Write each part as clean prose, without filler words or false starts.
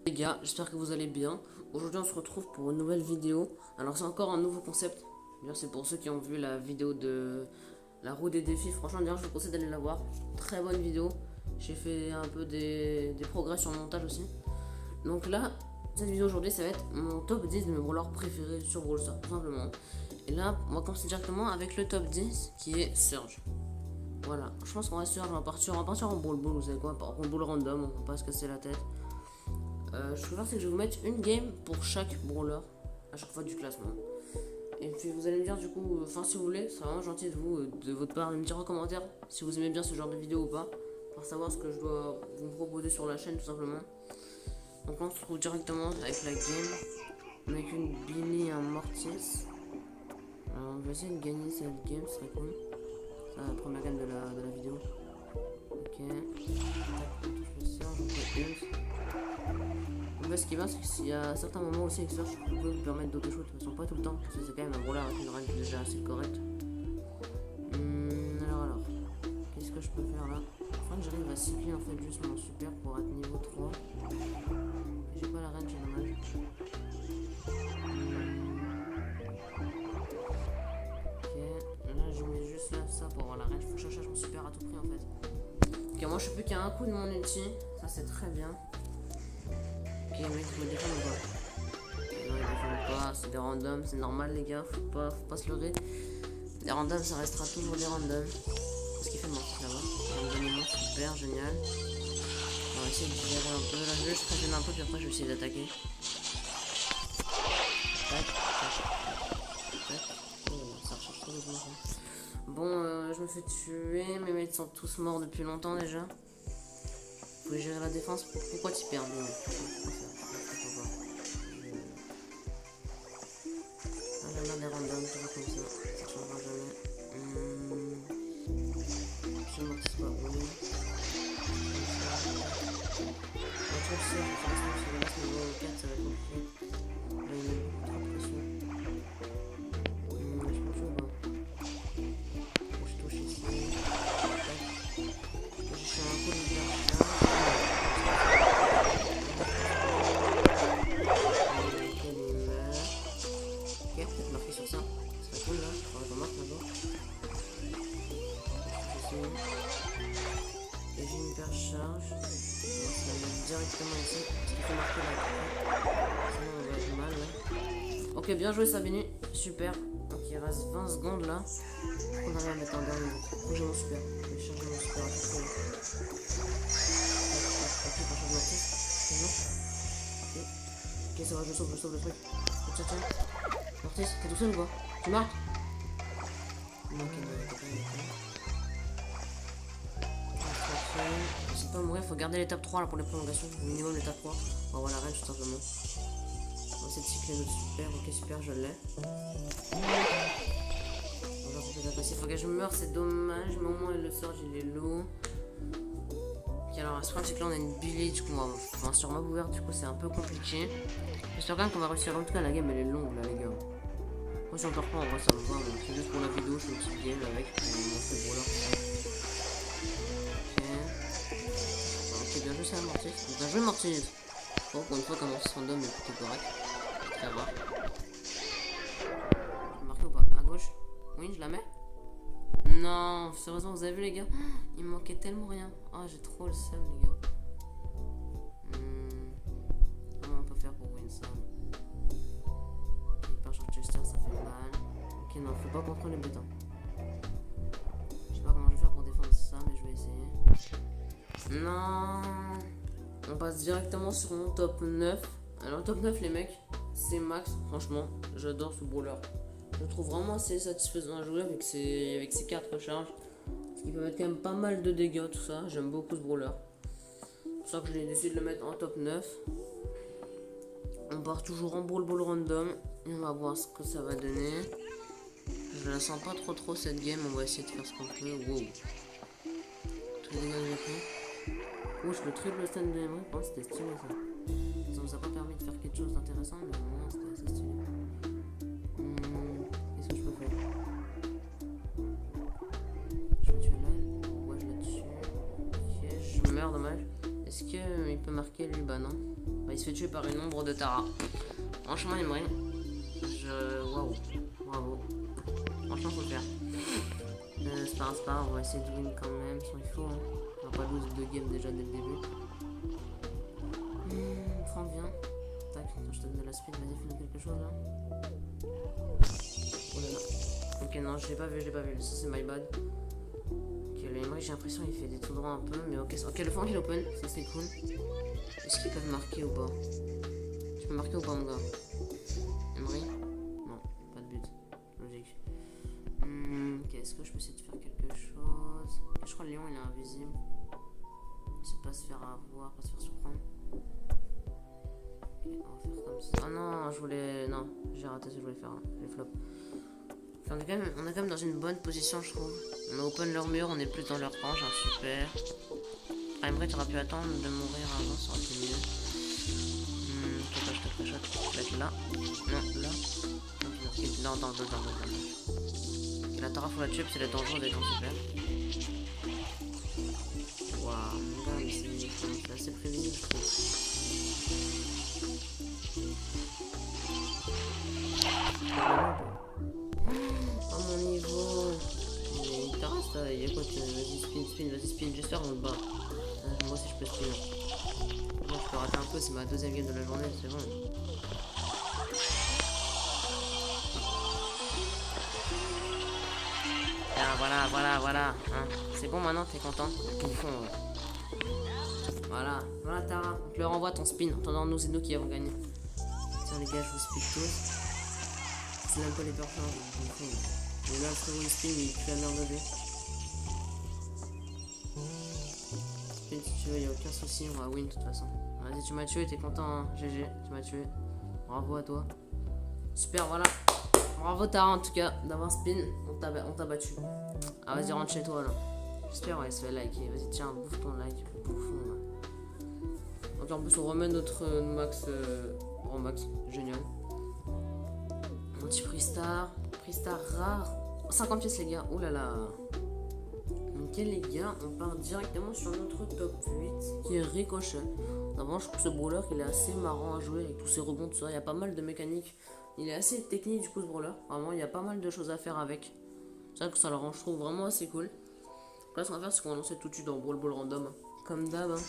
Les gars, j'espère que vous allez bien. Aujourd'hui on se retrouve pour une nouvelle vidéo. Alors c'est encore un nouveau concept. Bien, c'est pour ceux qui ont vu la vidéo de la roue des défis. Franchement bien, je vous conseille d'aller la voir. Très bonne vidéo. J'ai fait un peu des progrès sur le montage aussi. Donc là, cette vidéo aujourd'hui ça va être mon top 10 de mes brawlers préférés sur Brawl Stars, tout simplement. Et là, on va commencer directement avec le top 10 qui est Surge. Voilà, je pense qu'on va Surge, on va partir en Brawl Ball, vous savez quoi, par Brawl random, on va pas se casser la tête. Ce que je vais faire, c'est que je vais vous mettre une game pour chaque brawler à chaque fois du classement. Et puis vous allez me dire du coup, enfin si vous voulez, c'est vraiment gentil de vous, de votre part, de me dire en commentaire si vous aimez bien ce genre de vidéo ou pas, pour savoir ce que je dois vous proposer sur la chaîne tout simplement. Donc on se retrouve directement avec la game, avec une Billy et un Mortis. Alors on va essayer de gagner cette game, ce serait cool. C'est la première game de la vidéo. Ok. Tac, je fais ça, je fais ult. En fait, ce qui est bien, c'est qu'il y a certains moments aussi avec ça, je peux vous permettre d'auto-shoot, mais sont pas tout le temps, parce que c'est quand même un brawler avec une range déjà assez correcte. Alors, qu'est-ce que je peux faire là? Je crois que j'arrive à cycler en fait juste mon super pour être niveau 3. J'ai pas la range, c'est dommage. Ok, là je mets juste là ça pour avoir la range, faut que je cherche mon super à tout prix en fait. Ok, moi je sais plus qu'il y a un coup de mon ulti, ça c'est très bien. Ok, les mecs me défendent ou pas? Non, ils défendent pas, c'est des randoms, c'est normal les gars, faut pas se leurrer. Les randoms, ça restera toujours des randoms. Qu'est-ce qu'il fait de mon truc là-bas? Il va me donner moi, super, génial. On va essayer de gérer un peu, là je vais juste régénérer un peu, puis après je vais essayer d'attaquer. Tac, tac, tac. Oh, ça recharge trop doucement. Bon, je me fais tuer, mes mates sont tous morts depuis longtemps déjà. Faut gérer la défense, pourquoi tu perds? Des randoms, toujours comme ça changera jamais. Je ne mortis pas, oui. Un truc sûr, je pense que si je laisse niveau 4, ça va être compliqué. Là, il met trop de pression. Je peux toujours pas. Je touche ici. Je suis un peu de là. Ok, peut-être marquer sur ça. C'est cool là, je crois que je marque d'abord. Et j'ai une hyper charge. Donc ça va mettre directement ici. Ce qui fait marquer là. Sinon on va être mal là. Ok, bien joué Sabini. Super. Donc il reste 20 secondes là. On arrive à mettre un dernier. Faut que j'ai mon super. Je vais charger mon super à tout près. Ok, pas changer mortis. C'est bon. Ok, ça va, je sauve le truc. Tiens, tiens. Mortis, t'es tout seul ou quoi? Tu marques? Non, ok, c'est pas mourir, faut garder l'étape 3 là pour les prolongations, au minimum l'étape 3 pour avoir la range tout simplement. On va essayer de cycler notre super, ok super je l'ai. Faut que je meure, c'est dommage, mais au moins il le sort, il est low. Ok, alors ce problème c'est que là on a une Billy, du coup on va sur mob ouvert, du coup c'est un peu compliqué. J'espère quand même qu'on va réussir, en tout cas la game elle est longue là les gars. Moi si on perd pas, on va ça me va, c'est juste pour la vidéo, je fais une petite game avec pour montrer le brawler. Ok, bien joué ça Mortis. Bien joué Mortis. Bon, pour une fois comment ce random est plutôt correct. Très rare. Marqué ou pas? À gauche? Oui, je la mets? Non, sérieusement, vous avez vu les gars? Il me manquait tellement rien. Ah, j'ai trop le seum les gars. Comment on peut faire pour win ça? Hyper short Chester, ça fait mal. Ok, non, faut pas contrôler les bêtes. Je sais pas comment je vais faire pour défendre ça, mais je vais essayer. Non. On passe directement sur mon top 9. Alors top 9 les mecs, c'est max, franchement, j'adore ce brawler. Je le trouve vraiment assez satisfaisant à jouer avec ses 4 recharges. Ce qui peut mettre quand même pas mal de dégâts, tout ça. J'aime beaucoup ce brawler. C'est pour ça que j'ai décidé de le mettre en top 9. On part toujours en Brawl Ball random. Et on va voir ce que ça va donner. Je la sens pas trop cette game, on va essayer de faire ce qu'on peut. Wow. Tous les dégâts que j'ai fait. Ouch, le triple stun de Emery, je pense que c'était stylé ça. Ça nous a pas permis de faire quelque chose d'intéressant, mais au moins c'était assez stylé. Qu'est-ce que je peux faire? Je vais tuer là. Ouais, je la tue. Ok, je meurs, dommage. Est-ce qu'il peut marquer lui? Bah non. Bah, il se fait tuer par une ombre de Tara. Franchement, Emery, waouh, bravo. Franchement, faut le faire. C'est pas grave, on va essayer de win quand même, sans il faut. Hein. On va pas lose de game déjà dès le début. Franck, viens. Tac, je te donne de la speed, vas-y, fais-nous quelque chose là. Oh là là. Ok, non, je l'ai pas vu, ça c'est my bad. Ok, le Emery, j'ai l'impression qu'il fait des tout droits un peu, mais ok, le Franck il est open, ça c'est cool. Est-ce qu'ils peuvent marquer ou pas? Tu peux marquer ou pas, mon gars? Emery? Non, pas de but. Logique. Ok, est-ce que je peux essayer de faire quelque chose? Je crois que Léon il est invisible. C'est pas se faire avoir, pas se faire surprendre. Ok, on va faire comme ça. Ah non, non, j'ai raté ce que je voulais faire. J'ai flop. On est quand même dans une bonne position, je trouve. On a open leur mur, on est plus dans leur range, hein, super. Ah, Emery, t'aurais pu attendre de mourir avant, ça aurait été mieux. Je te pré-shot. Peut-être là. Non, là. Non, dans le dos. Et la Tara, faut la tuer, parce qu'elle est dangereuse avec un super. Waouh, mon gars, mais c'est assez prévisible, je trouve. Oh mon niveau. Mais Tara, ça, il y a quoi? Vas-y, spin. J'espère qu'on le bat. Moi aussi, je peux spin. Moi, je peux rater un peu, c'est ma deuxième game de la journée, c'est bon. Ah, voilà. Hein. C'est bon maintenant, t'es content? Bouffon, ouais. Voilà Tara, on te le renvoie ton spin. En attendant, c'est nous qui avons gagné. Tiens les gars, je vous speed tous. C'est même pas les peurs change, bouffon. Mais là, le frérot il spin, il tue la merde de lui. Spin si tu veux, y'a aucun souci, on va win de toute façon. Vas-y, tu m'as tué, t'es content, hein. GG, tu m'as tué. Bravo à toi. Super, voilà. Bravo Tara en tout cas d'avoir spin, on t'a battu. Ah vas-y rentre chez toi là. J'espère ouais, se fait liker. Vas-y tiens, bouffe ton like, bouffon là. Donc en plus on remet notre max, grand max, génial. Un petit prix star rare. 50 pièces les gars, oh là là. Ok les gars, on part directement sur notre top 8 qui est Ricochet. D'abord je trouve que ce brawler il est assez marrant à jouer avec tous ses rebonds, tout ça, il y a pas mal de mécaniques. Il est assez technique du coup ce brawler, vraiment il y a pas mal de choses à faire avec. C'est vrai que ça le rend je trouve vraiment assez cool. Là ce qu'on va faire c'est qu'on va lancer tout de suite dans Brawl Ball Random, comme d'hab. Hein.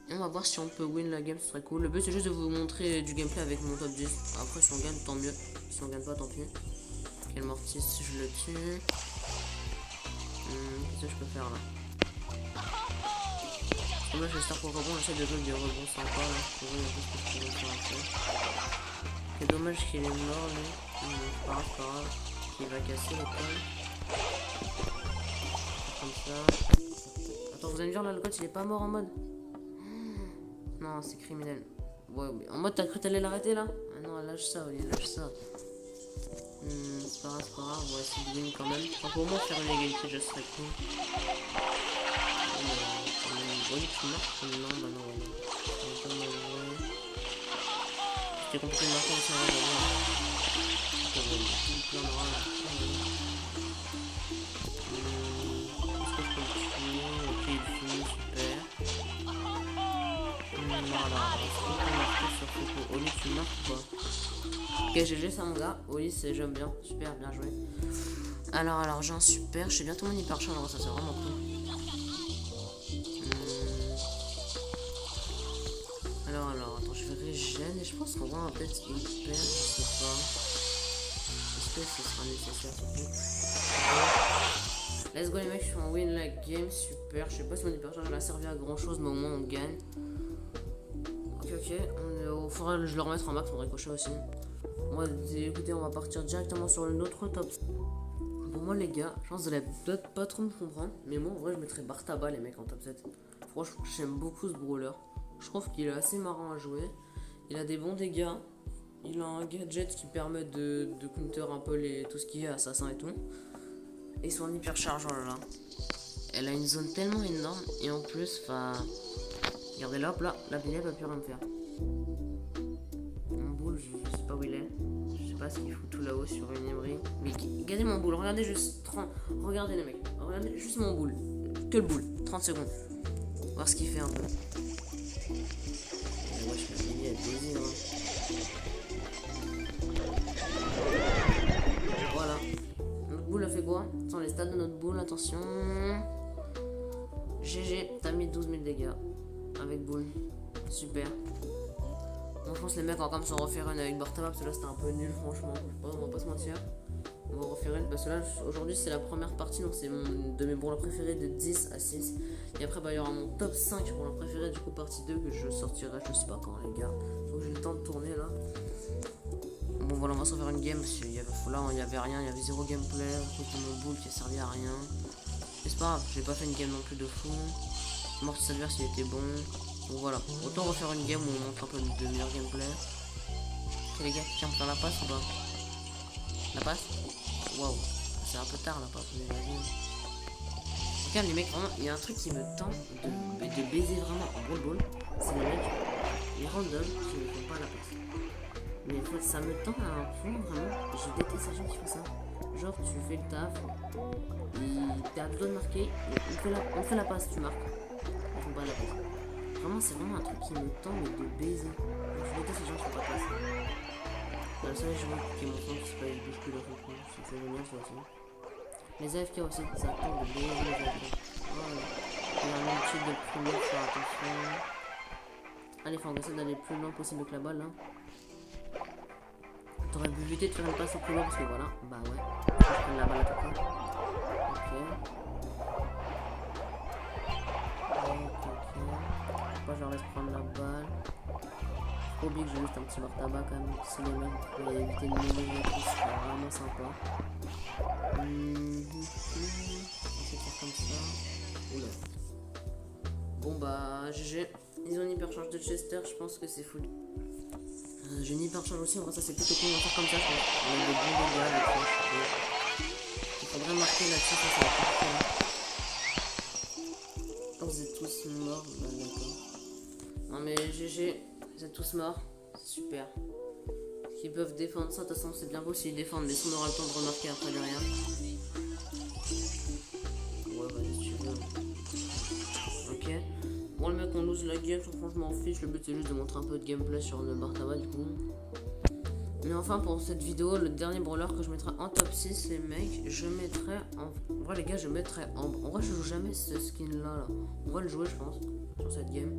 Et on va voir si on peut win la game, ce serait cool. Le but c'est juste de vous montrer du gameplay avec mon top 10. Après si on gagne tant mieux, si on gagne pas tant pis. Quel mortis si je le tue. Qu'est-ce que je peux faire là? Moi je vais start pour rebond, j'essaie de jouer des rebonds sympas là. Pour voir un peu ce que je peux faire après. C'est dommage qu'il est mort lui. C'est pas grave. Il va casser l'école. Comme ça. Attends, vous allez me dire là, le code il est pas mort en mode. Non, c'est criminel. Ouais, mais en mode t'as cru t'allais l'arrêter là? Ah non, lâche ça, Oli, lâche ça. C'est pas grave, on va essayer de win quand même. Enfin, pour moi, faire une égalité, je serais cool. Oli, tu marques? Non, bah non, Oli. C'était compliqué de marquer, mais ça va, est-ce que je peux le tuer? Ok, il finit, super. Voilà, est-ce qu'on peut marquer sur Coco? Oli, tu marques ou pas? Ok, GG, ça mon gars. Oli, j'aime bien, super, bien joué. Alors, j'ai un super, je sais bien tout le monde y part, alors ça c'est vraiment cool. Alors, attends, je vais régène et je pense qu'on va peut-être hyper, je sais pas. Est-ce que ce sera nécessaire surtout? Let's go les mecs, je suis en win la game, super. Je sais pas si mon hypercharge va servir à grand chose, mais au moins on gagne. Ok, il faudra que je le remette en max pour Ricochet aussi. Moi, écoutez, on va partir directement sur notre top. Pour moi les gars, je pense que vous allez peut-être pas trop me comprendre, mais moi en vrai je mettrais Bartaba les mecs en top 7. Franchement, j'aime beaucoup ce brawler. Je trouve qu'il est assez marrant à jouer. Il a des bons dégâts. Il a un gadget qui permet de counter un peu tout ce qui est assassin et tout. Et son hypercharge, oh là là. Elle a une zone tellement énorme. Et en plus, regardez là, hop là, la Billy va plus rien me faire. Mon boule, je sais pas où il est. Je sais pas ce qu'il fout tout là-haut sur une Emery. Mais regardez mon boule, regardez juste. Regardez les mecs. Regardez juste mon boule. Que le boule. 30 secondes. Voir ce qu'il fait un peu. attention. GG, t'as mis 12 000 dégâts. Avec boule. Super. Bon, je pense que les mecs vont quand même s'en refaire une avec Bartaba parce que là c'était un peu nul franchement. On va pas se mentir. On va refaire une parce que là aujourd'hui c'est la première partie donc c'est de mes brawlers préférés de 10 à 6. Et après bah il y aura mon top 5 brawlers préférés du coup partie 2 que je sortirai je sais pas quand les gars. Donc j'ai le temps de tourner là. Bon voilà on va se refaire une game parce que là il y avait rien, il y avait zéro gameplay, c'était mon boule qui a servi à rien. Mais c'est pas grave, j'ai pas fait une game non plus de fou. Mortis adverse il était bon. Donc voilà, autant refaire une game où on montre un peu de meilleur gameplay. Ok les gars, tiens on peut faire la passe ou pas? La passe? Waouh, c'est un peu tard la passe, mais vas-y. Regarde les mecs, vraiment, il y a un truc qui me tente de baiser vraiment en ball, c'est les mecs, les randoms qui ne font pas la passe. Mais ça me tend à un point vraiment, je déteste les gens qui font ça. Genre tu fais le taf, t'es à deux doigts de marquer, on fait la passe, tu marques. Ils font pas la passe. Vraiment c'est vraiment un truc qui me tend de baiser. Donc, je déteste les gens qui font pas la passe. Le seul joueur qui est mon frère, c'est pas il bouge plus dans son coin, c'est génial ça aussi. Les AFK aussi, ça tente de baiser les AFK. Voilà. Il y a un outil de première, faire attention. Allez, faut essayer d'aller le plus loin possible avec la balle là. T'aurais pu éviter de faire une passe au plus loin parce que voilà, bah ouais, je prends la balle à tout cas. Ok. Moi je laisse prendre la balle. Faut oublier que j'ai juste un petit bar-tabac quand même. Si les mecs pouvaient éviter de mourir et tout, ce serait vraiment sympa. On va essayer de faire comme ça. Oula. Bon bah GG. Ils ont une hypercharge de Chester, je pense que c'est full. J'ai une hypercharge aussi, en vrai ça c'est plutôt cool, on va faire comme ça je pense. On a des bons dégâts avec ça. Il faudrait marquer là-dessus, ça va pas faire. Oh, vous êtes tous morts, bah d'accord. Non mais GG, vous êtes tous morts, c'est super. Ils peuvent défendre ça, de toute façon c'est bien beau s'ils défendent, mais si on aura le temps de remarquer après derrière. Ouais vas-y si tu veux. Ok. Bon le mec on lose la game, franchement je m'en fiche, le but c'est juste de montrer un peu de gameplay sur le Bartaba du coup. Mais enfin pour cette vidéo, le dernier brawler que je mettrai en top 6 les mecs, je mettrai en vrai les gars je mettrai Ambre. En vrai je joue jamais ce skin là. On va le jouer je pense sur cette game.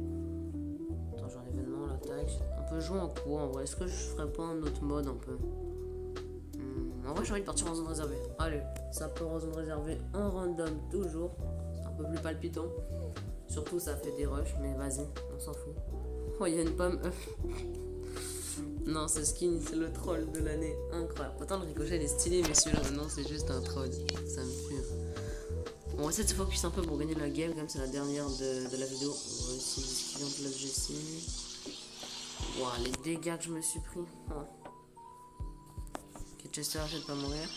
Attends j'ai un événement là, tac. On peut jouer en quoi en vrai? Est-ce que je ferais pas un autre mode un peu? En vrai j'ai envie de partir en zone réservée. Allez, ça part en zone réservée en random toujours. C'est un peu plus palpitant. Surtout ça fait des rushs, mais vas-y, on s'en fout. Oh il y a une pomme. Non, ce skin, c'est le troll de l'année. Incroyable. Autant le ricochet, il est stylé, mais celui-là, maintenant, c'est juste un troll. Ça me tue. Bon, on va essayer de se focus un peu pour gagner la game, comme c'est la dernière de la vidéo. On va essayer d'esquiver un peu la GC. Waouh, les dégâts que je me suis pris. Oh. Ok, Chester essaie de pas mourir.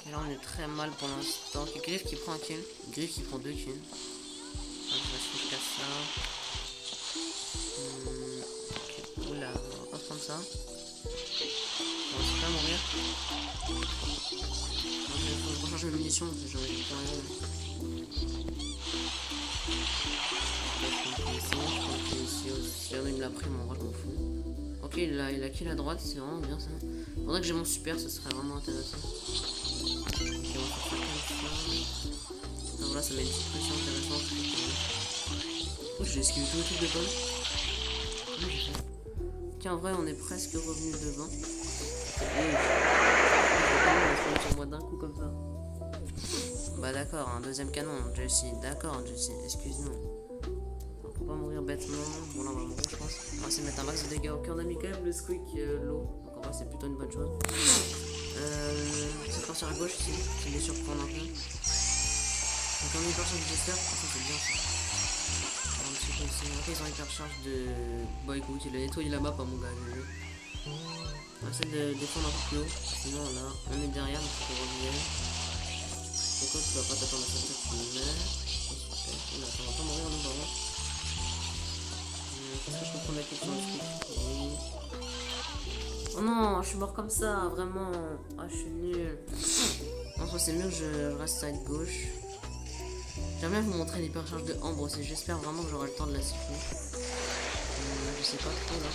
Et là, on est très mal pour l'instant. Ok, Griff qui prend un kill. Griff qui prend 2 kills. Ah, je casse ça. Ok, oula. Comme ça. On va pas mourir. Il faut changer mes munitions parce que j'en ai plus rien. Si il me l'a pris, moi je m'en fous. Ok, il a kill à droite, c'est vraiment bien ça. Faudrait que j'ai mon super, ce serait vraiment intéressant. Ok, on va faire ça comme ça. Donc voilà, ça met une petite pression intéressante. Oh, j'ai esquivé tout le truc de balle. Comment j'ai fait? En vrai on est presque revenu devant. Sur moi d'un coup comme ça. Bah d'accord, un deuxième canon, Jessie. D'accord Jessie, excuse-nous. Pour pas mourir bêtement. Bon là on va mourir je pense. On va essayer de mettre un max de dégâts. Ok on a mis quand même le squeak low. Donc en vrai c'est plutôt une bonne chose. C'est partir à gauche ici. C'est les surprendre un peu. Donc on a une hypercharge de Chester. Ça c'est bien ça. Ok, ils ont hypercharge de... Bon écoute, il a nettoyé la map à mon gars. On va essayer de défendre un peu plus haut. Sinon là, on est derrière, donc il faut revenir. Écoute, tu vas pas t'attendre à ça, tu me mets. Oula, ça va pas mourir en nous bas. Est-ce que je peux prendre la question de script? Oui. Oh non, je suis mort comme ça, vraiment. Ah, je suis nul. Enfin, c'est mieux que je reste side gauche. J'aimerais bien vous montrer l'hypercharge de Ambre aussi, j'espère vraiment que j'aurai le temps de la siffler. Je sais pas trop là.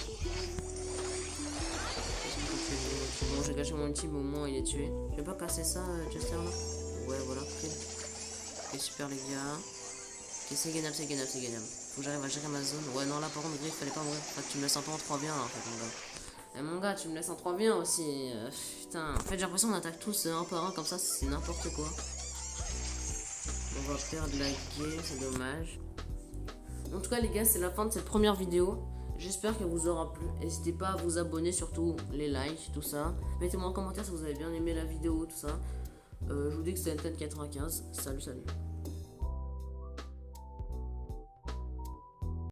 Bon, j'ai gâché mon ultime, au moins il est tué. Je vais pas casser ça, Chester là? Ouais, voilà, pile. Ok, super les gars. Ok, c'est gagnable, c'est gagnable, c'est gagnable. Faut que j'arrive à gérer ma zone. Ouais, non, là par contre, Griff, fallait pas mourir. Enfin, tu me laisses un peu en 3 bien là en fait, mon gars. Et mon gars, tu me laisses en 3 bien aussi. Putain, en fait, j'ai l'impression qu'on attaque tous un par un comme ça, c'est n'importe quoi. On va perdre la game, c'est dommage. En tout cas, les gars, c'est la fin de cette première vidéo. J'espère qu'elle vous aura plu. N'hésitez pas à vous abonner, surtout les likes, tout ça. Mettez-moi en commentaire si vous avez bien aimé la vidéo, tout ça. Je vous dis que c'était NTN95. Salut, salut.